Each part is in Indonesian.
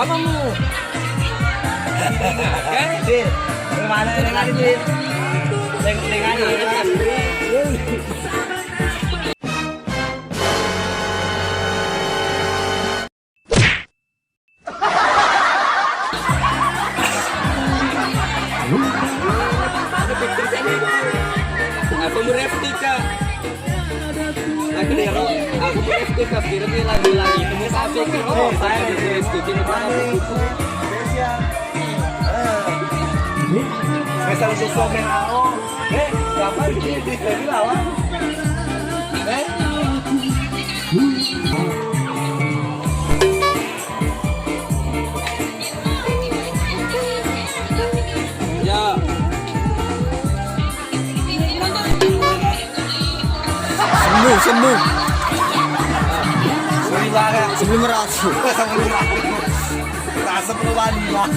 Apa mu? Kan? Bil, gimana dengan Bil? Dengan Aku mereplika. Aku mereplika. Kira-kira lagi-lagi. Kamu sampai ke rumah. Saya mereplika. Spesial untuk komen aku. Kapan di lawan? Ya. Sembuh. Banget. Sebelum merasu. Rasa perubahan lah.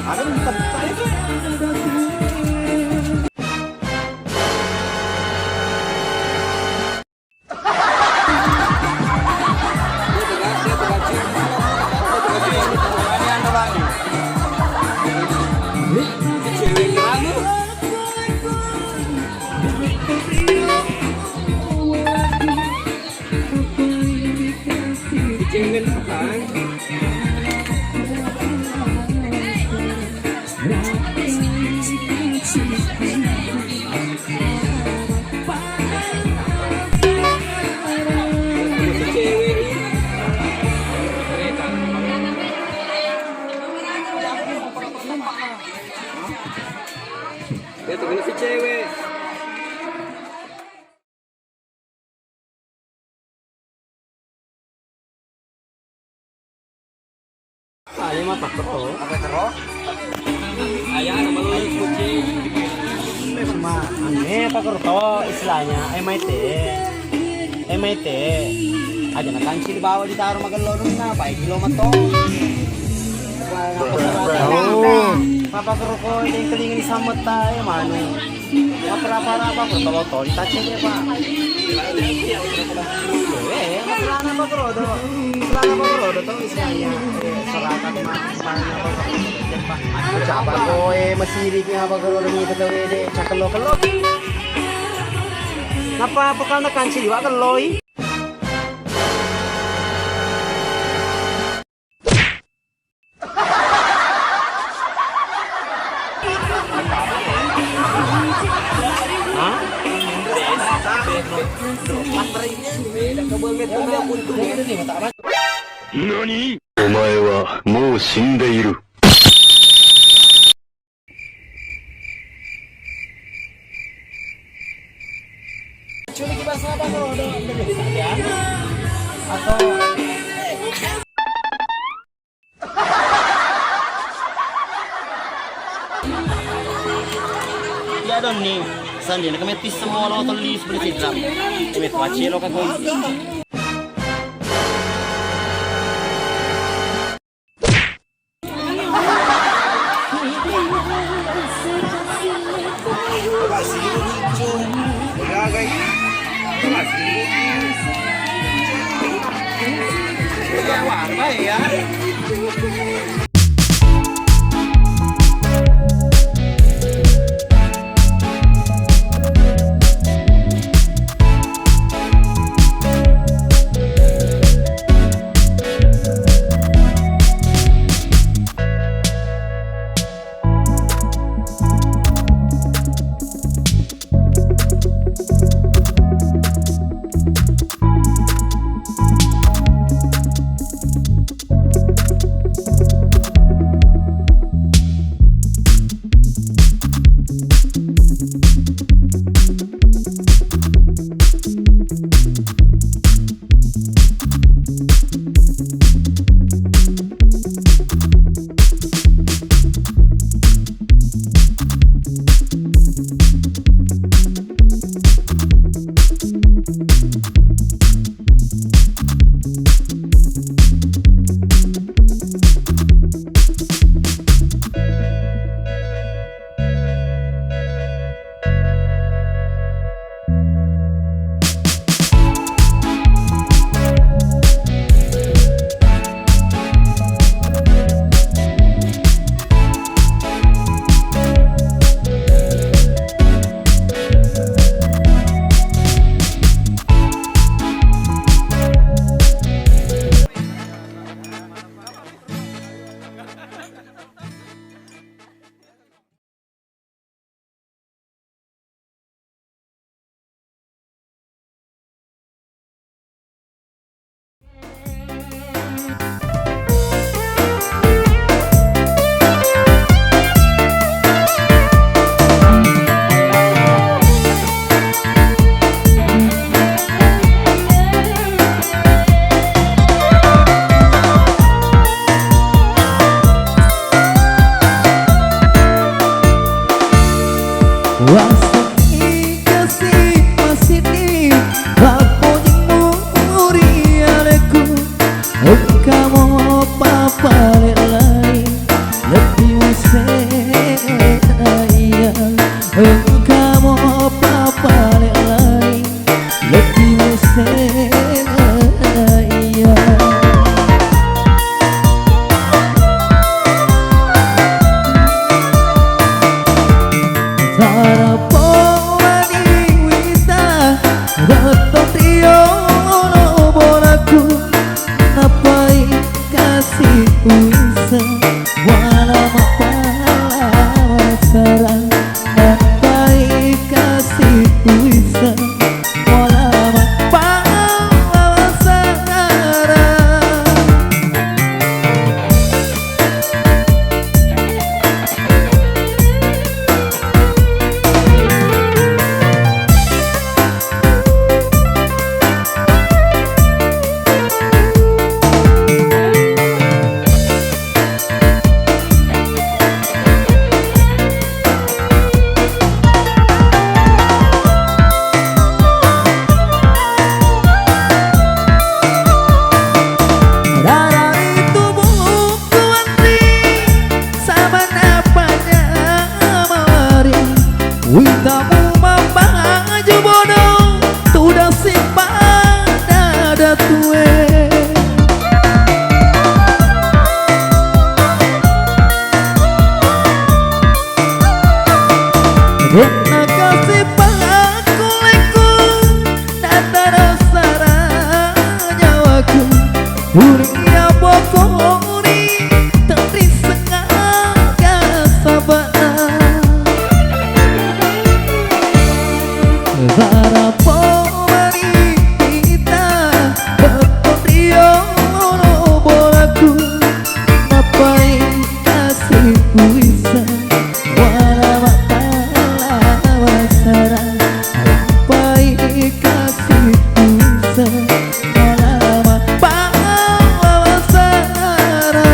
Ada tempat itu. Cewek kamu. Cewek bukan. Ya tuh si cewek. Saya mata kero. Apa terus? Ayah nama lu kucing. Sama aneh Pak Kerto istilahnya MIT aja na kansi di bawah ditaruh makan lorong na pa kilo mato. Papa Kerto ini kelingin sama tayo mano. Apa bertolot ditacen ya Pak. Masalah Pak Kerto. Masalah Pak Kerto tuh istilahnya seratan Pak. Coba kowe mesiriknya apa kalau udah ngikut deh cakelo-kelo. Napa bakal nekan sih wa keloi. Hah? NANI?お前はもう死んでいる。Culik bahasa apa kalau udah jadi sarjana atau ya dong nih sandi kami tis semua lo tulis seperti itu kami tuaci lo kagoi Apa ya? pada datue Rena kasih pangku leku Nata rasa nyawaku Dunia bokori Tentri sengaja sabana Para pomari kita Berpotrio bolaku Napai kasih puisa Wala mata wasara Napai kasih puisa Wala mata wasara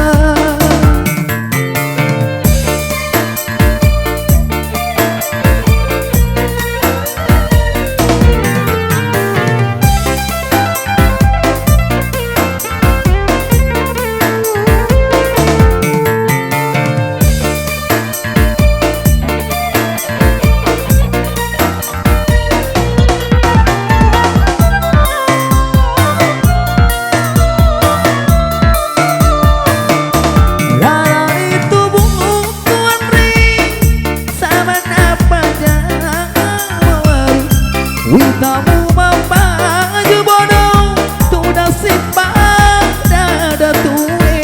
Witamu mempaju bodoh tu nasib pada datue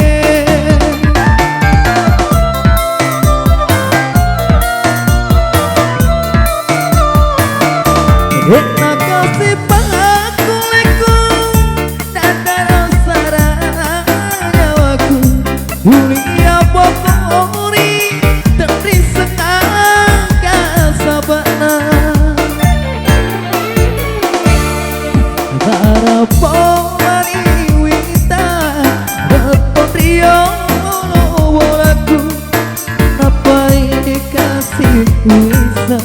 Rena kasih pangku leku Nada rasa nyawaku Dunia bokori Tentri sengaja sabana Para pomari wita Berpotrio bolaku Napai dikasih wisa